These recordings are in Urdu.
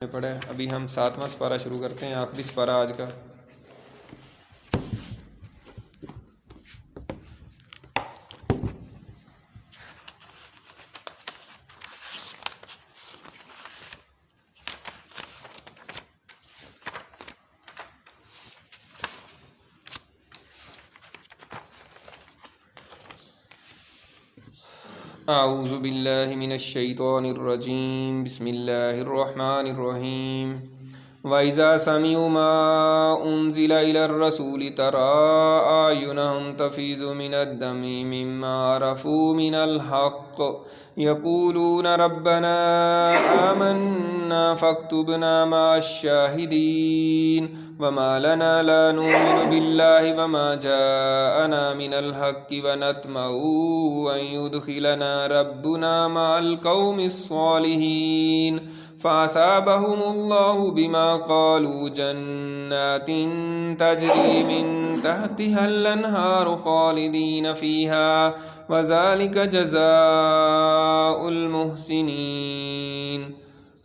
پڑھا ہے۔ ابھی ہم 7واں سپارہ شروع کرتے ہیں، آخری سپارہ آج کا۔ اعوذ باللہ من الشیطان الرجیم، بسم اللہ الرحمن الرحیم۔ وَإِذَا سَمِعُوا مَا أُنزِلَ إِلَى الرَّسُولِ تَرَىٰ أَعْيُنَهُمْ تَفِيضُ مِنَ الدَّمْعِ مِمَّا عَرَفُوا مِنَ الْحَقِّ يَقُولُونَ رَبَّنَا آمَنَّا فَاكْتُبْنَا مَعَ الشَّاهِدِينَ وَمَا لَنَا لَا نُؤْمِنُ بِاللَّهِ وَمَا جَاءَنَا مِنَ الْحَقِّ وَنَطْمَعُ أَن يُدْخِلَنَا رَبُّنَا مَعَ الْقَوْمِ الصَّالِحِينَ فَأَثَابَهُمُ اللَّهُ بِمَا قَالُوا جَنَّاتٍ تَجْرِي مِن تَحْتِهَا الْأَنْهَارُ خَالِدِينَ فِيهَا وَذَلِكَ جَزَاءُ الْمُحْسِنِينَ۔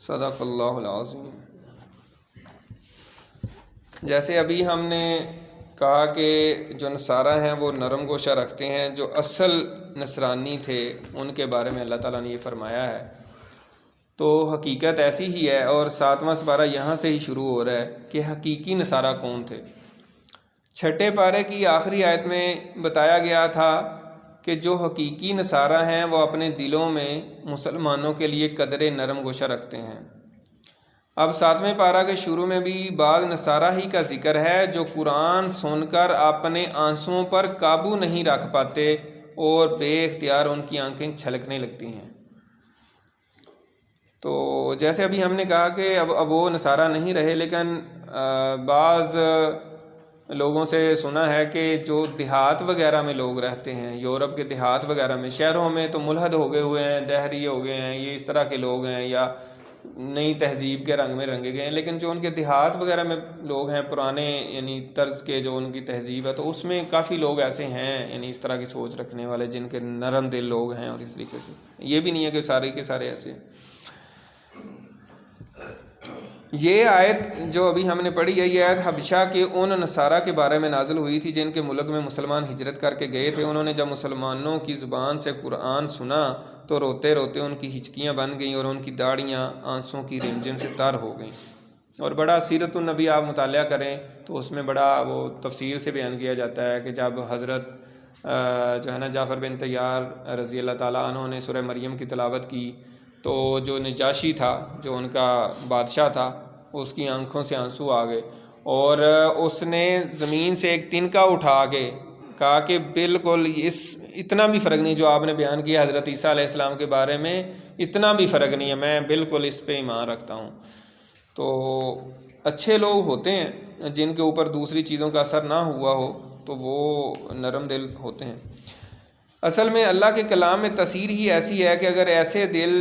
صدق اللہ العظیم۔ جیسے ابھی ہم نے کہا کہ جو نصارہ ہیں وہ نرم گوشہ رکھتے ہیں، جو اصل نصرانی تھے ان کے بارے میں اللہ تعالیٰ نے یہ فرمایا ہے، تو حقیقت ایسی ہی ہے۔ اور 7واں سپارہ یہاں سے ہی شروع ہو رہا ہے کہ حقیقی نصارہ کون تھے۔ چھٹے پارے کی آخری آیت میں بتایا گیا تھا کہ جو حقیقی نصارہ ہیں وہ اپنے دلوں میں مسلمانوں کے لیے قدر نرم گوشہ رکھتے ہیں۔ اب 7ویں پارہ کے شروع میں بھی بعض نصارہ ہی کا ذکر ہے جو قرآن سن کر اپنے آنسوؤں پر قابو نہیں رکھ پاتے اور بے اختیار ان کی آنکھیں چھلکنے لگتی ہیں۔ تو جیسے ابھی ہم نے کہا کہ اب وہ نصارہ نہیں رہے، لیکن بعض لوگوں سے سنا ہے کہ جو دیہات وغیرہ میں لوگ رہتے ہیں، یورپ کے دیہات وغیرہ میں، شہروں میں تو ملحد ہو گئے ہوئے ہیں، دہری ہو گئے ہیں، یہ اس طرح کے لوگ ہیں، یا نئی تہذیب کے رنگ میں رنگے گئے ہیں، لیکن جو ان کے دیہات وغیرہ میں لوگ ہیں، پرانے یعنی طرز کے جو ان کی تہذیب ہے، تو اس میں کافی لوگ ایسے ہیں یعنی اس طرح کی سوچ رکھنے والے، جن کے نرم دل لوگ ہیں، اور اس طریقے سے یہ بھی نہیں ہے کہ سارے کے سارے ایسے ہیں۔ یہ آیت جو ابھی ہم نے پڑھی ہے، یہ آیت حبشہ کے ان نصارہ کے بارے میں نازل ہوئی تھی جن کے ملک میں مسلمان ہجرت کر کے گئے تھے۔ انہوں نے جب مسلمانوں کی زبان سے قرآن سنا تو روتے روتے ان کی ہچکیاں بن گئیں اور ان کی داڑیاں آنسوں کی رمجم سے تر ہو گئیں۔ اور بڑا سیرت النبی آپ مطالعہ کریں تو اس میں بڑا وہ تفصیل سے بیان کیا جاتا ہے کہ جب حضرت جو ہے نا جعفر بن طیار رضی اللہ تعالیٰ عنہ نے سورہ مریم کی تلاوت کی تو جو نجاشی تھا، جو ان کا بادشاہ تھا، اس کی آنکھوں سے آنسو آ گئے، اور اس نے زمین سے ایک تنکا اٹھا کے کہا کہ بالکل اتنا بھی فرق نہیں جو آپ نے بیان کیا حضرت عیسیٰ علیہ السلام کے بارے میں، اتنا بھی فرق نہیں ہے، میں بالکل اس پہ ایمان رکھتا ہوں۔ تو اچھے لوگ ہوتے ہیں جن کے اوپر دوسری چیزوں کا اثر نہ ہوا ہو تو وہ نرم دل ہوتے ہیں۔ اصل میں اللہ کے کلام میں تاثیر ہی ایسی ہے کہ اگر ایسے دل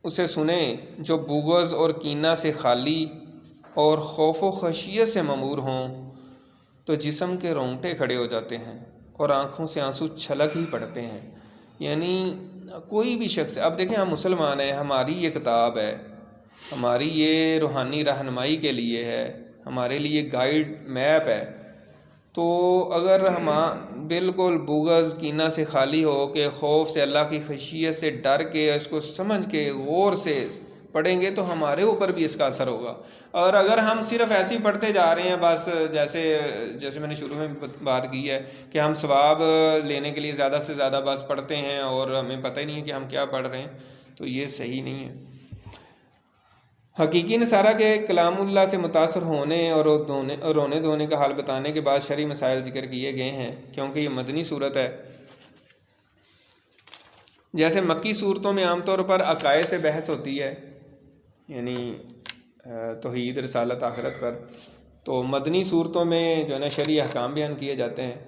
اسے سنیں جو بغض اور کینہ سے خالی اور خوف و خشیت سے ممور ہوں تو جسم کے رونگٹے کھڑے ہو جاتے ہیں اور آنکھوں سے آنسو چھلک ہی پڑتے ہیں۔ یعنی کوئی بھی شخص، اب دیکھیں ہم مسلمان ہیں، ہماری یہ کتاب ہے، ہماری یہ روحانی رہنمائی کے لیے ہے، ہمارے لیے گائیڈ میپ ہے، تو اگر ہم بالکل بغض کینہ سے خالی ہو کے خوف سے، اللہ کی خشیت سے ڈر کے، اس کو سمجھ کے غور سے پڑھیں گے تو ہمارے اوپر بھی اس کا اثر ہوگا۔ اور اگر ہم صرف ایسے ہی پڑھتے جا رہے ہیں بس جیسے میں نے شروع میں بات کی ہے کہ ہم ثواب لینے کے لیے زیادہ سے زیادہ بس پڑھتے ہیں اور ہمیں پتہ ہی نہیں ہے کہ ہم کیا پڑھ رہے ہیں، تو یہ صحیح نہیں ہے۔ حقیقی نصارہ کے کلام اللہ سے متاثر ہونے اور رونے دھونے کا حال بتانے کے بعد شرعی مسائل ذکر کیے گئے ہیں، کیونکہ یہ مدنی صورت ہے۔ جیسے مکی صورتوں میں عام طور پر عقائد سے بحث ہوتی ہے، یعنی توحید، رسالت، آخرت پر، تو مدنی صورتوں میں جو ہے نا شرعی احکام بیان کیے جاتے ہیں۔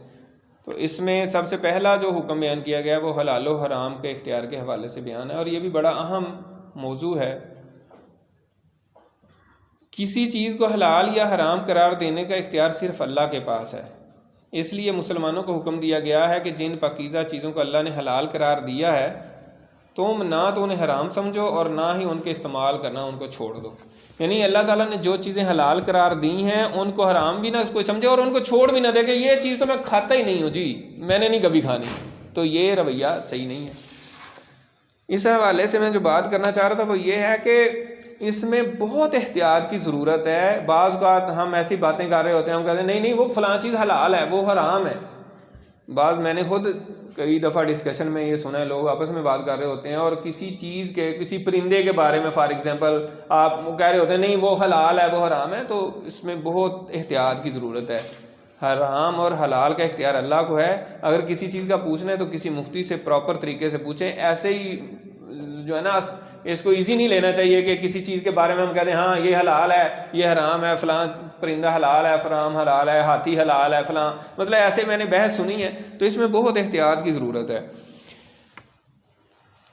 تو اس میں سب سے پہلا جو حکم بیان کیا گیا وہ حلال و حرام کے اختیار کے حوالے سے بیان ہے، اور یہ بھی بڑا اہم موضوع ہے۔ کسی چیز کو حلال یا حرام قرار دینے کا اختیار صرف اللہ کے پاس ہے، اس لیے مسلمانوں کو حکم دیا گیا ہے کہ جن پاکیزہ چیزوں کو اللہ نے حلال قرار دیا ہے تم نہ تو انہیں حرام سمجھو اور نہ ہی ان کے استعمال کرنا ان کو چھوڑ دو. یعنی اللہ تعالیٰ نے جو چیزیں حلال قرار دی ہیں ان کو حرام بھی نہ اس کو سمجھے اور ان کو چھوڑ بھی نہ دے کہ یہ چیز تو میں کھاتا ہی نہیں ہوں جی، میں نے نہیں کبھی کھانی. تو یہ رویہ صحیح نہیں ہے. اس حوالے سے میں جو بات کرنا چاہ رہا تھا وہ یہ ہے کہ اس میں بہت احتیاط کی ضرورت ہے. بعض اوقات ہم ایسی باتیں کر رہے ہوتے ہیں، ہم کہتے ہیں نہیں نہیں وہ فلاں چیز حلال ہے وہ حرام ہے. بعض میں نے خود کئی دفعہ ڈسکشن میں یہ سنا ہے، لوگ آپس میں بات کر رہے ہوتے ہیں اور کسی چیز کے کسی پرندے کے بارے میں فار ایگزامپل آپ کہہ رہے ہوتے ہیں نہیں وہ حلال ہے وہ حرام ہے. تو اس میں بہت احتیاط کی ضرورت ہے. حرام اور حلال کا اختیار اللہ کو ہے. اگر کسی چیز کا پوچھنا ہے تو کسی مفتی سے پراپر طریقے سے پوچھیں. ایسے ہی جو ہے نا اس کو ایزی نہیں لینا چاہیے کہ کسی چیز کے بارے میں ہم کہتے ہیں ہاں یہ حلال ہے یہ حرام ہے، فلاں پرندہ حلال ہے فرام حلال ہے، ہاتھی حلال ہے فلاں، مطلب ایسے میں نے بحث سنی ہے. تو اس میں بہت احتیاط کی ضرورت ہے.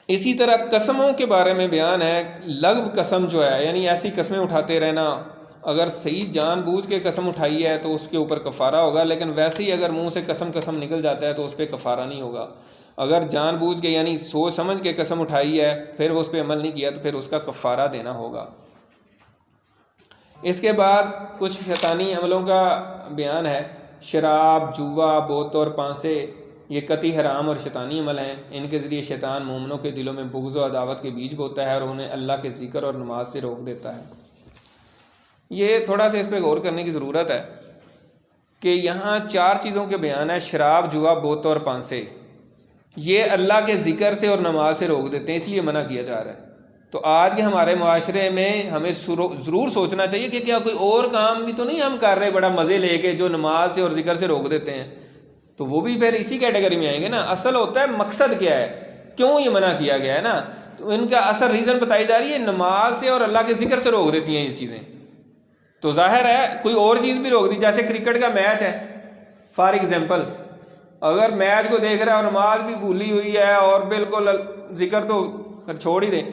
اسی طرح قسموں کے بارے میں بیان ہے. لغو قسم جو ہے یعنی ایسی قسمیں اٹھاتے رہنا، اگر صحیح جان بوجھ کے قسم اٹھائی ہے تو اس کے اوپر کفارہ ہوگا، لیکن ویسے ہی اگر منہ سے قسم نکل جاتا ہے تو اس پہ کفارہ نہیں ہوگا. اگر جان بوجھ کے یعنی سوچ سمجھ کے قسم اٹھائی ہے پھر وہ اس پہ عمل نہیں کیا تو پھر اس کا کفارہ دینا ہوگا. اس کے بعد کچھ شیطانی عملوں کا بیان ہے. شراب، جوا، بوت اور پانسے یہ قطعی حرام اور شیطانی عمل ہیں. ان کے ذریعے شیطان مومنوں کے دلوں میں بغض و عداوت کے بیج بوتا ہے اور انہیں اللہ کے ذکر اور نماز سے روک دیتا ہے. یہ تھوڑا سا اس پہ غور کرنے کی ضرورت ہے کہ یہاں 4 چیزوں کے بیان ہے. شراب، جوا، بوت اور پانسے یہ اللہ کے ذکر سے اور نماز سے روک دیتے ہیں، اس لیے منع کیا جا رہا ہے. تو آج کے ہمارے معاشرے میں ہمیں ضرور سوچنا چاہیے کہ کیا کوئی اور کام بھی تو نہیں ہم کر رہے بڑا مزے لے کے جو نماز سے اور ذکر سے روک دیتے ہیں. تو وہ بھی پھر اسی کیٹیگری میں آئیں گے نا. اصل ہوتا ہے مقصد کیا ہے، کیوں یہ منع کیا گیا ہے نا. تو ان کا اصل ریزن بتائی جا رہی ہے، نماز سے اور اللہ کے ذکر سے روک دیتی ہیں یہ چیزیں. تو ظاہر ہے کوئی اور چیز بھی روک دی، جیسے کرکٹ کا میچ ہے فار ایگزامپل، اگر میچ کو دیکھ رہا ہے اور نماز بھی بھولی ہوئی ہے اور بالکل ذکر تو چھوڑ ہی دیں،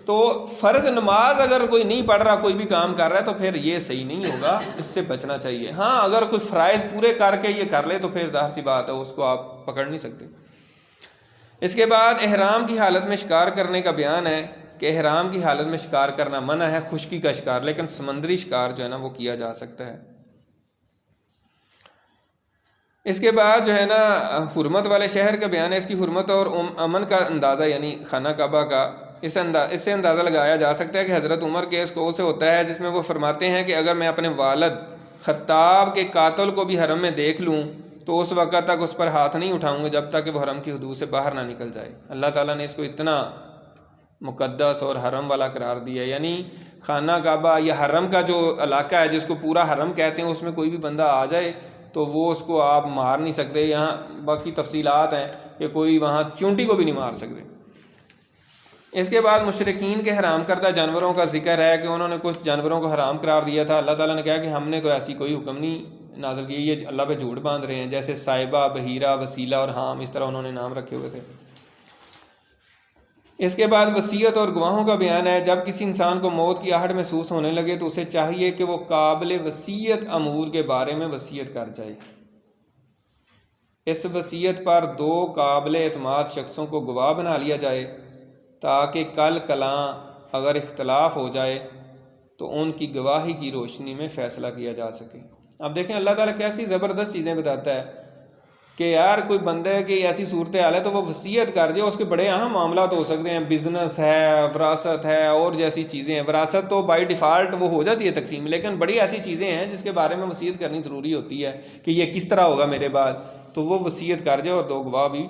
تو فرض نماز اگر کوئی نہیں پڑھ رہا کوئی بھی کام کر رہا ہے تو پھر یہ صحیح نہیں ہوگا، اس سے بچنا چاہیے. ہاں اگر کوئی فرائض پورے کر کے یہ کر لے تو پھر ظاہر سی بات ہے اس کو آپ پکڑ نہیں سکتے. اس کے بعد احرام کی حالت میں شکار کرنے کا بیان ہے کہ احرام کی حالت میں شکار کرنا منع ہے، خشکی کا شکار، لیکن سمندری شکار جو ہے نا وہ کیا جا سکتا ہے. اس کے بعد جو ہے نا حرمت والے شہر کا بیان ہے. اس کی حرمت اور امن کا اندازہ یعنی خانہ کعبہ کا اس سے اندازہ لگایا جا سکتا ہے کہ حضرت عمر کے اس قول سے ہوتا ہے جس میں وہ فرماتے ہیں کہ اگر میں اپنے والد خطاب کے قاتل کو بھی حرم میں دیکھ لوں تو اس وقت تک اس پر ہاتھ نہیں اٹھاؤں گا جب تک کہ وہ حرم کی حدود سے باہر نہ نکل جائے. اللہ تعالیٰ نے اس کو اتنا مقدس اور حرم والا قرار دیا، یعنی خانہ کعبہ یا حرم کا جو علاقہ ہے جس کو پورا حرم کہتے ہیں، اس میں کوئی بھی بندہ آ جائے تو وہ اس کو آپ مار نہیں سکتے. یہاں باقی تفصیلات ہیں کہ کوئی وہاں چونٹی کو بھی نہیں مار سکتے. اس کے بعد مشرکین کے حرام کردہ جانوروں کا ذکر ہے کہ انہوں نے کچھ جانوروں کو حرام قرار دیا تھا. اللہ تعالیٰ نے کہا کہ ہم نے تو ایسی کوئی حکم نہیں نازل کی، یہ اللہ پہ جھوٹ باندھ رہے ہیں، جیسے صائبہ، بحیرہ، وسیلہ اور حام، اس طرح انہوں نے نام رکھے ہوئے تھے. اس کے بعد وصیت اور گواہوں کا بیان ہے. جب کسی انسان کو موت کی آہٹ محسوس ہونے لگے تو اسے چاہیے کہ وہ قابل وصیت امور کے بارے میں وصیت کر جائے. اس وصیت پر 2 قابل اعتماد شخصوں کو گواہ بنا لیا جائے تاکہ کل کلاں اگر اختلاف ہو جائے تو ان کی گواہی کی روشنی میں فیصلہ کیا جا سکے. اب دیکھیں اللہ تعالیٰ کیسی زبردست چیزیں بتاتا ہے کہ یار کوئی بندے کی ایسی صورتحال ہے تو وہ وصیت کر دے. اس کے بڑے اہم معاملات ہو سکتے ہیں، بزنس ہے، وراثت ہے اور جیسی چیزیں ہیں. وراثت تو بائی ڈیفالٹ وہ ہو جاتی ہے تقسیم، لیکن بڑی ایسی چیزیں ہیں جس کے بارے میں وصیت کرنی ضروری ہوتی ہے کہ یہ کس طرح ہوگا میرے بعد. تو وہ وصیت کر جائے اور 2 گواہ بھی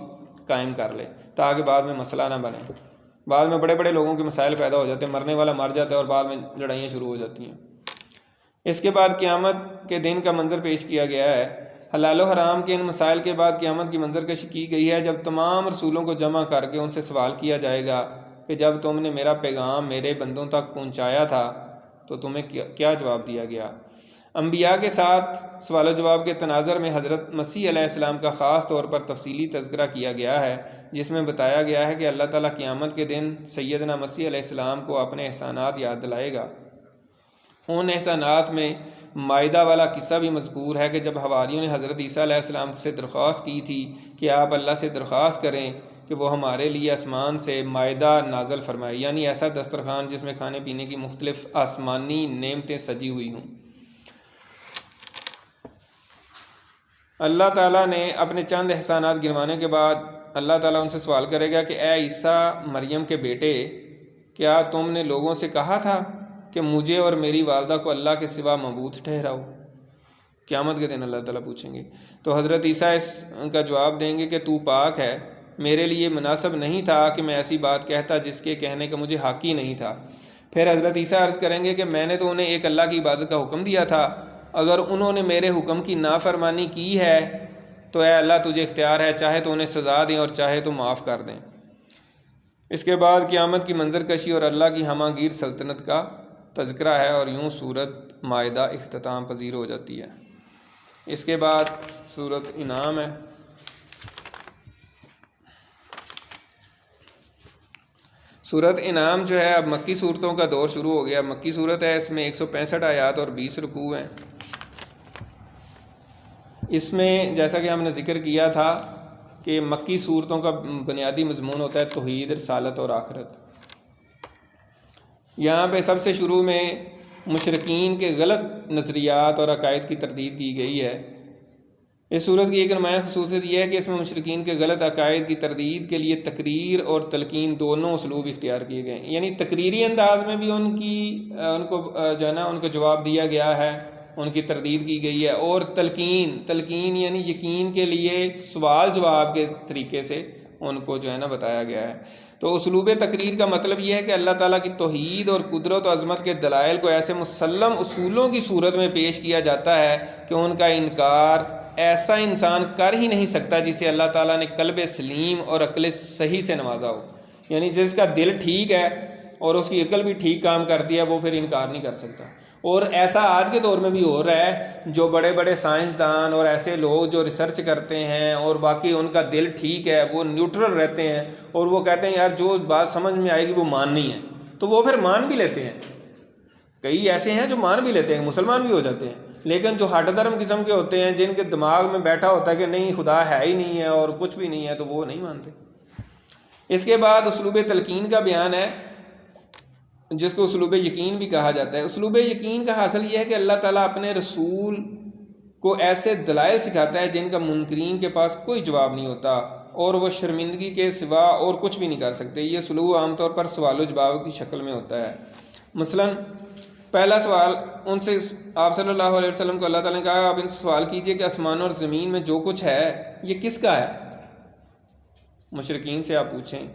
قائم کر لے تاکہ بعد میں مسئلہ نہ بنے. بعد میں بڑے بڑے لوگوں کے مسائل پیدا ہو جاتے ہیں، مرنے والا مر جاتا ہے اور بعد میں لڑائیاں شروع ہو جاتی ہیں. اس کے بعد قیامت کے دن کا منظر پیش کیا گیا ہے. حلال و حرام کے ان مسائل کے بعد قیامت کی منظر کشی کی گئی ہے جب تمام رسولوں کو جمع کر کے ان سے سوال کیا جائے گا کہ جب تم نے میرا پیغام میرے بندوں تک پہنچایا تھا تو تمہیں کیا جواب دیا گیا. انبیاء کے ساتھ سوال و جواب کے تناظر میں حضرت مسیح علیہ السلام کا خاص طور پر تفصیلی تذکرہ کیا گیا ہے جس میں بتایا گیا ہے کہ اللہ تعالیٰ قیامت کے دن سیدنا مسیح علیہ السلام کو اپنے احسانات یاد دلائے گا. ان احسانات میں مائدہ والا قصہ بھی مذکور ہے کہ جب حواریوں نے حضرت عیسیٰ علیہ السلام سے درخواست کی تھی کہ آپ اللہ سے درخواست کریں کہ وہ ہمارے لیے آسمان سے مائدہ نازل فرمائے، یعنی ایسا دسترخوان جس میں کھانے پینے کی مختلف آسمانی نعمتیں سجی ہوئی ہوں۔ اللہ تعالیٰ نے اپنے چند احسانات گنوانے کے بعد اللہ تعالیٰ ان سے سوال کرے گا کہ اے عیسیٰ مریم کے بیٹے، کیا تم نے لوگوں سے کہا تھا کہ مجھے اور میری والدہ کو اللہ کے سوا معبود ٹھہراؤ؟ قیامت کے دن اللہ تعالیٰ پوچھیں گے۔ تو حضرت عیسیٰ اس کا جواب دیں گے کہ تو پاک ہے، میرے لیے مناسب نہیں تھا کہ میں ایسی بات کہتا جس کے کہنے کا مجھے حق ہی نہیں تھا۔ پھر حضرت عیسیٰ عرض کریں گے کہ میں نے تو انہیں ایک اللہ کی عبادت کا حکم دیا تھا، اگر انہوں نے میرے حکم کی نافرمانی کی ہے تو اے اللہ تجھے اختیار ہے، چاہے تو انہیں سزا دیں اور چاہے تو معاف کر دیں۔ اس کے بعد قیامت کی منظر کشی اور اللہ کی ہمہ گیر سلطنت کا تذکرہ ہے، اور یوں سورت مائدہ اختتام پذیر ہو جاتی ہے۔ اس کے بعد سورت انعام ہے۔ سورت انعام جو ہے اب مکی صورتوں کا دور شروع ہو گیا۔ مکی صورت ہے، اس میں 165 آیات اور 20 رکوع ہیں۔ اس میں جیسا کہ ہم نے ذکر کیا تھا کہ مکی صورتوں کا بنیادی مضمون ہوتا ہے توحید، رسالت اور آخرت۔ یہاں پہ سب سے شروع میں مشرکین کے غلط نظریات اور عقائد کی تردید کی گئی ہے۔ اس صورت کی ایک نمایاں خصوصیت یہ ہے کہ اس میں مشرکین کے غلط عقائد کی تردید کے لیے تقریر اور تلقین دونوں اسلوب اختیار کیے گئے ہیں، یعنی تقریری انداز میں بھی ان کو جو ہے نا ان کو جواب دیا گیا ہے، ان کی تردید کی گئی ہے، اور تلقین یعنی یقین کے لیے سوال جواب کے طریقے سے ان کو جو ہے نا بتایا گیا ہے۔ تو اسلوب تقریر کا مطلب یہ ہے کہ اللہ تعالیٰ کی توحید اور قدرت و عظمت کے دلائل کو ایسے مسلم اصولوں کی صورت میں پیش کیا جاتا ہے کہ ان کا انکار ایسا انسان کر ہی نہیں سکتا جسے اللہ تعالیٰ نے قلب سلیم اور عقل صحیح سے نوازا ہو، یعنی جس کا دل ٹھیک ہے اور اس کی عقل بھی ٹھیک کام کرتی ہے وہ پھر انکار نہیں کر سکتا۔ اور ایسا آج کے دور میں بھی ہو رہا ہے، جو بڑے بڑے سائنسدان اور ایسے لوگ جو ریسرچ کرتے ہیں اور باقی ان کا دل ٹھیک ہے، وہ نیوٹرل رہتے ہیں اور وہ کہتے ہیں یار جو بات سمجھ میں آئے گی وہ ماننی ہے، تو وہ پھر مان بھی لیتے ہیں۔ کئی ایسے ہیں جو مان بھی لیتے ہیں، مسلمان بھی ہو جاتے ہیں، لیکن جو ہٹ دھرم قسم کے ہوتے ہیں جن کے دماغ میں بیٹھا ہوتا ہے کہ نہیں خدا ہے ہی نہیں ہے اور کچھ بھی نہیں ہے، تو وہ نہیں مانتے۔ اس کے بعد اسلوب تلقین کا بیان ہے، جس کو اسلوب یقین بھی کہا جاتا ہے۔ اسلوب یقین کا حاصل یہ ہے کہ اللہ تعالیٰ اپنے رسول کو ایسے دلائل سکھاتا ہے جن کا منکرین کے پاس کوئی جواب نہیں ہوتا اور وہ شرمندگی کے سوا اور کچھ بھی نہیں کر سکتے۔ یہ سلوک عام طور پر سوال و جواب کی شکل میں ہوتا ہے۔ مثلا پہلا سوال ان سے آپ صلی اللہ علیہ وسلم کو اللہ تعالیٰ نے کہا آپ ان سے سوال کیجئے کہ آسمان اور زمین میں جو کچھ ہے یہ کس کا ہے؟ مشرکین سے آپ پوچھیں۔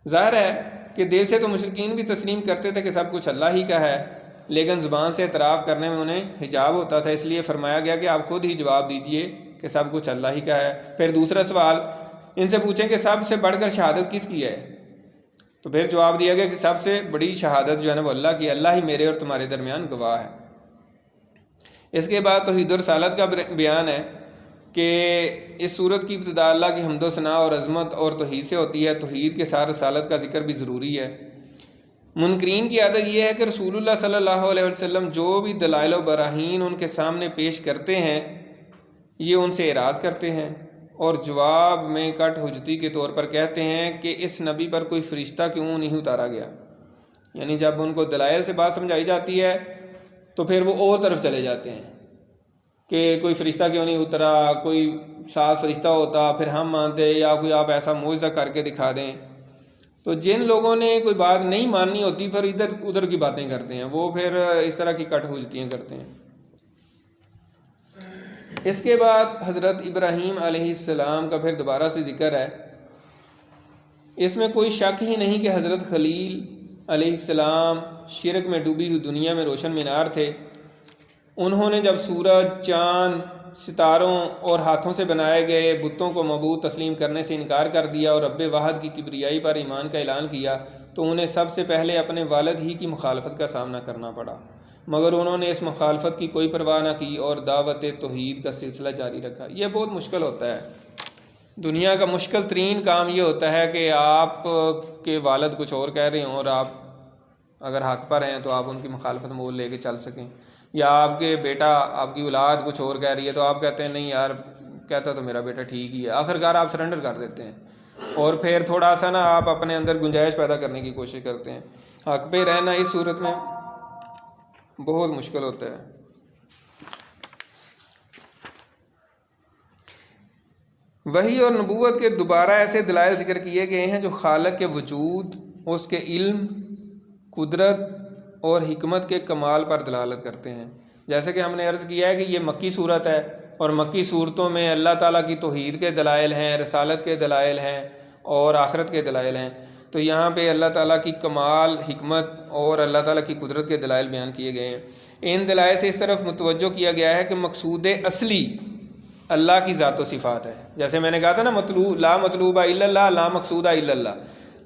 ظاہر ہے کہ دل سے تو مشرکین بھی تسلیم کرتے تھے کہ سب کچھ اللہ ہی کا ہے، لیکن زبان سے اعتراف کرنے میں انہیں حجاب ہوتا تھا، اس لیے فرمایا گیا کہ آپ خود ہی جواب دیجئے کہ سب کچھ اللہ ہی کا ہے۔ پھر دوسرا سوال ان سے پوچھیں کہ سب سے بڑھ کر شہادت کس کی ہے؟ تو پھر جواب دیا گیا کہ سب سے بڑی شہادت جو ہے نا وہ اللہ کی، اللہ ہی میرے اور تمہارے درمیان گواہ ہے۔ اس کے بعد توحید و رسالت کا بیان ہے کہ اس صورت کی ابتدا اللہ کی حمد و ثناء اور عظمت اور توحید سے ہوتی ہے۔ توحید کے ساتھ رسالت کا ذکر بھی ضروری ہے۔ منکرین کی عادت یہ ہے کہ رسول اللہ صلی اللہ علیہ وسلم جو بھی دلائل و براہین ان کے سامنے پیش کرتے ہیں یہ ان سے اعراض کرتے ہیں اور جواب میں کٹ حجتی کے طور پر کہتے ہیں کہ اس نبی پر کوئی فرشتہ کیوں نہیں اتارا گیا، یعنی جب ان کو دلائل سے بات سمجھائی جاتی ہے تو پھر وہ اور طرف چلے جاتے ہیں کہ کوئی فرشتہ کیوں نہیں اترا، کوئی ساتھ فرشتہ ہوتا پھر ہم مانتے، یا کوئی آپ ایسا معجزہ کر کے دکھا دیں۔ تو جن لوگوں نے کوئی بات نہیں ماننی ہوتی پھر ادھر ادھر کی باتیں کرتے ہیں، وہ پھر اس طرح کی کٹ حجتیاں کرتے ہیں۔ اس کے بعد حضرت ابراہیم علیہ السلام کا پھر دوبارہ سے ذکر ہے۔ اس میں کوئی شک ہی نہیں کہ حضرت خلیل علیہ السلام شرک میں ڈوبی ہوئی دنیا میں روشن مینار تھے۔ انہوں نے جب سورج، چاند، ستاروں اور ہاتھوں سے بنائے گئے بتوں کو معبود تسلیم کرنے سے انکار کر دیا اور رب واحد کی کبریائی پر ایمان کا اعلان کیا تو انہیں سب سے پہلے اپنے والد ہی کی مخالفت کا سامنا کرنا پڑا، مگر انہوں نے اس مخالفت کی کوئی پرواہ نہ کی اور دعوت توحید کا سلسلہ جاری رکھا۔ یہ بہت مشکل ہوتا ہے، دنیا کا مشکل ترین کام یہ ہوتا ہے کہ آپ کے والد کچھ اور کہہ رہے ہوں اور آپ اگر حق پر ہیں تو آپ ان کی مخالفت مول لے کے چل سکیں، یا آپ کے بیٹا، آپ کی اولاد کچھ اور کہہ رہی ہے تو آپ کہتے ہیں نہیں یار کہتا تو میرا بیٹا ٹھیک ہی ہے، آخر کار آپ سرنڈر کر دیتے ہیں۔ اور پھر تھوڑا سا نا آپ اپنے اندر گنجائش پیدا کرنے کی کوشش کرتے ہیں. حق پہ رہنا اس صورت میں بہت مشکل ہوتا ہے. وحی اور نبوت کے دوبارہ ایسے دلائل ذکر کیے گئے ہیں جو خالق کے وجود، اس کے علم، قدرت اور حکمت کے کمال پر دلالت کرتے ہیں. جیسے کہ ہم نے عرض کیا ہے کہ یہ مکی صورت ہے، اور مکی صورتوں میں اللہ تعالیٰ کی توحید کے دلائل ہیں، رسالت کے دلائل ہیں اور آخرت کے دلائل ہیں. تو یہاں پہ اللہ تعالیٰ کی کمال، حکمت اور اللہ تعالیٰ کی قدرت کے دلائل بیان کیے گئے ہیں. ان دلائل سے اس طرف متوجہ کیا گیا ہے کہ مقصود اصلی اللہ کی ذات و صفات ہے. جیسے میں نے کہا تھا نا، لا مطلوبہ الا اللہ، لا مقصودہ الا اللہ.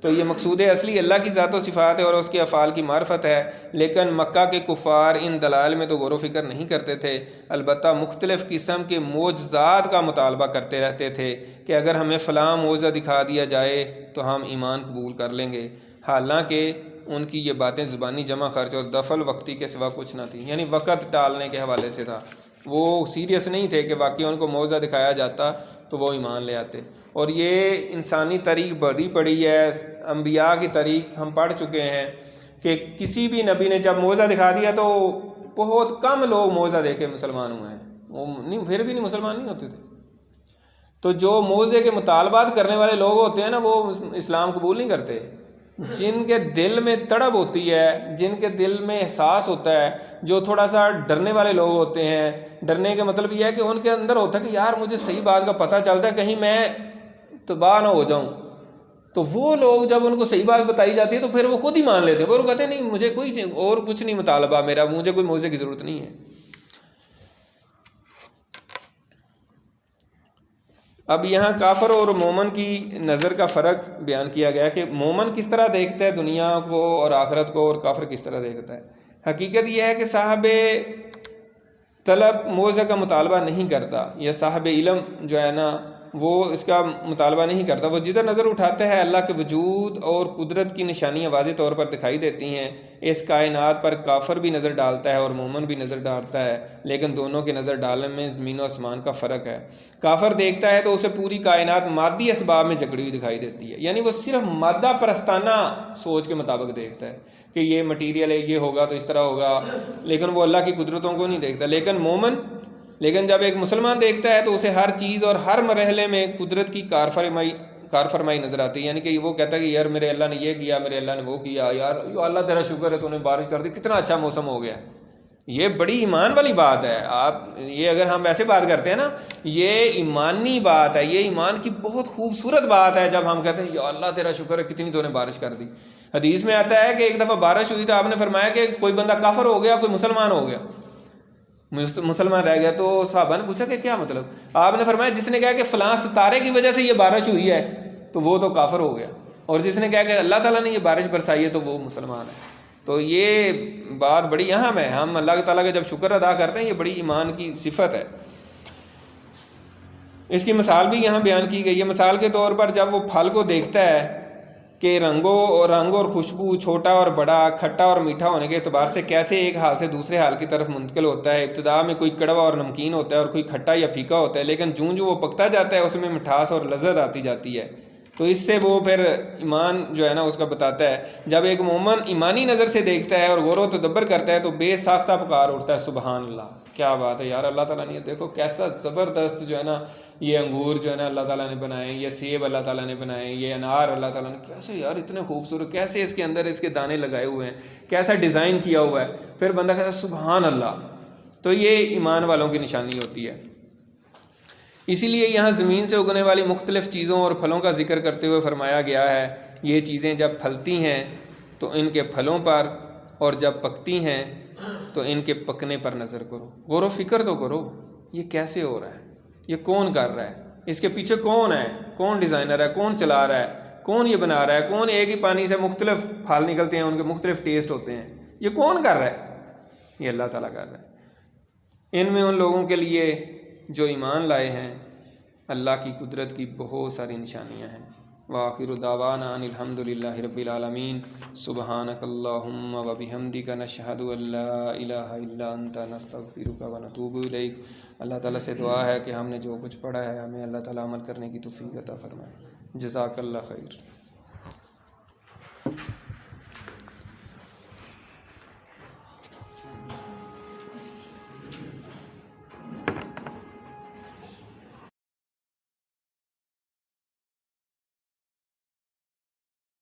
تو یہ مقصود اصلی اللہ کی ذات و صفات ہے اور اس کے افعال کی معرفت ہے. لیکن مکہ کے کفار ان دلائل میں تو غور و فکر نہیں کرتے تھے، البتہ مختلف قسم کے معجزات کا مطالبہ کرتے رہتے تھے کہ اگر ہمیں فلاں معجزہ دکھا دیا جائے تو ہم ایمان قبول کر لیں گے. حالانکہ ان کی یہ باتیں زبانی جمع خرچ اور دفل وقتی کے سوا کچھ نہ تھی، یعنی وقت ٹالنے کے حوالے سے تھا. وہ سیریس نہیں تھے کہ واقعی ان کو معجزہ دکھایا جاتا تو وہ ایمان لے آتے. اور یہ انسانی تاریخ بڑی پڑی ہے، انبیاء کی تاریخ ہم پڑھ چکے ہیں کہ کسی بھی نبی نے جب معجزہ دکھا دیا تو بہت کم لوگ معجزہ دے کے مسلمان ہوئے ہیں، وہ پھر بھی نہیں مسلمان نہیں ہوتے تھے. تو جو معجزے کے مطالبات کرنے والے لوگ ہوتے ہیں نا، وہ اسلام قبول نہیں کرتے. جن کے دل میں تڑپ ہوتی ہے، جن کے دل میں احساس ہوتا ہے، جو تھوڑا سا ڈرنے والے لوگ ہوتے ہیں، ڈرنے کا مطلب یہ ہے کہ ان کے اندر ہوتا ہے کہ یار مجھے صحیح بات کا پتہ چلتا ہے، کہیں میں تباہ نہ ہو جاؤں. تو وہ لوگ جب ان کو صحیح بات بتائی جاتی ہے تو پھر وہ خود ہی مان لیتے ہیں. وہ کہتے ہیں نہیں، مجھے کوئی اور کچھ نہیں مطالبہ میرا، مجھے کوئی معجزے کی ضرورت نہیں ہے. اب یہاں کافر اور مومن کی نظر کا فرق بیان کیا گیا کہ مومن کس طرح دیکھتا ہے دنیا کو اور آخرت کو، اور کافر کس طرح دیکھتا ہے. حقیقت یہ ہے کہ صاحب طلب معجزہ کا مطالبہ نہیں کرتا، یا صاحب علم جو ہے نا وہ اس کا مطالبہ نہیں کرتا. وہ جدھر نظر اٹھاتا ہے اللہ کے وجود اور قدرت کی نشانیاں واضح طور پر دکھائی دیتی ہیں. اس کائنات پر کافر بھی نظر ڈالتا ہے اور مومن بھی نظر ڈالتا ہے، لیکن دونوں کے نظر ڈالنے میں زمین و آسمان کا فرق ہے. کافر دیکھتا ہے تو اسے پوری کائنات مادی اسباب میں جکڑی ہوئی دکھائی دیتی ہے، یعنی وہ صرف مادہ پرستانہ سوچ کے مطابق دیکھتا ہے کہ یہ مٹیریل ہے، یہ ہوگا تو اس طرح ہوگا، لیکن وہ اللہ کی قدرتوں کو نہیں دیکھتا. لیکن جب ایک مسلمان دیکھتا ہے تو اسے ہر چیز اور ہر مرحلے میں قدرت کی کارفرمائی نظر آتی ہے. یعنی کہ وہ کہتا ہے کہ یار میرے اللہ نے یہ کیا، میرے اللہ نے وہ کیا، یار اللہ تیرا شکر ہے تو نے بارش کر دی، کتنا اچھا موسم ہو گیا. یہ بڑی ایمان والی بات ہے. یہ اگر ہم ایسے بات کرتے ہیں نا، یہ ایمانی بات ہے، یہ ایمان کی بہت خوبصورت بات ہے جب ہم کہتے ہیں یا اللہ تیرا شکر ہے کتنی تو نے بارش کر دی. حدیث میں آتا ہے کہ ایک دفعہ بارش ہوئی تو آپ نے فرمایا کہ کوئی بندہ کافر ہو گیا، کوئی مسلمان ہو گیا، مسلمان رہ گیا. تو صحابہ نے پوچھا کہ کیا مطلب؟ آپ نے فرمایا جس نے کہا کہ فلاں ستارے کی وجہ سے یہ بارش ہوئی ہے تو وہ تو کافر ہو گیا، اور جس نے کہا کہ اللہ تعالیٰ نے یہ بارش برسائی ہے تو وہ مسلمان ہے. تو یہ بات بڑی اہم ہے. ہم اللہ تعالیٰ کا جب شکر ادا کرتے ہیں، یہ بڑی ایمان کی صفت ہے. اس کی مثال بھی یہاں بیان کی گئی ہے. مثال کے طور پر جب وہ پھل کو دیکھتا ہے کہ رنگ اور خوشبو، چھوٹا اور بڑا، کھٹا اور میٹھا ہونے کے اعتبار سے کیسے ایک حال سے دوسرے حال کی طرف منتقل ہوتا ہے. ابتدا میں کوئی کڑوا اور نمکین ہوتا ہے اور کوئی کھٹا یا پھیکا ہوتا ہے، لیکن جوں وہ پکتا جاتا ہے اس میں مٹھاس اور لذت آتی جاتی ہے. تو اس سے وہ پھر ایمان جو ہے نا اس کا بتاتا ہے. جب ایک مومن ایمانی نظر سے دیکھتا ہے اور غور و تدبر کرتا ہے تو بے ساختہ پکار اٹھتا ہے سبحان اللہ، کیا بات ہے یار، اللہ تعالیٰ نے دیکھو کیسا زبردست جو ہے نا یہ انگور جو ہے نا اللہ تعالیٰ نے بنائے، یہ سیب اللہ تعالیٰ نے بنائے، یہ انار اللہ تعالیٰ نے، کیسے یار اتنے خوبصورت، کیسے اس کے اندر اس کے دانے لگائے ہوئے ہیں، کیسا ڈیزائن کیا ہوا ہے. پھر بندہ کہتا ہے سبحان اللہ. تو یہ ایمان والوں کی نشانی ہوتی ہے. اسی لیے یہاں زمین سے اگنے والی مختلف چیزوں اور پھلوں کا ذکر کرتے ہوئے فرمایا گیا ہے یہ چیزیں جب پھلتی ہیں تو ان کے پھلوں پر، اور جب پکتی ہیں تو ان کے پکنے پر نظر کرو، غور و فکر تو کرو یہ کیسے ہو رہا ہے، یہ کون کر رہا ہے، اس کے پیچھے کون ہے، کون ڈیزائنر ہے، کون چلا رہا ہے، کون یہ بنا رہا ہے، کون ایک ہی پانی سے مختلف پھل نکلتے ہیں، ان کے مختلف ٹیسٹ ہوتے ہیں، یہ کون کر رہا ہے؟ یہ اللہ تعالیٰ کر رہا ہے. ان میں ان لوگوں کے لیے جو ایمان لائے ہیں اللہ کی قدرت کی بہت ساری نشانیاں ہیں. وآخر دعوانا ان الحمد للہ رب العالمین. سبحانک اللہم و بحمدک نشہد ان لا الہ الا انت نستغفرک و نتوب الیک. اللہ تعالیٰ سے دعا ہے کہ ہم نے جو کچھ پڑھا ہے ہمیں اللہ تعالیٰ عمل کرنے کی توفیق عطا فرمائے. جزاک اللہ خیر.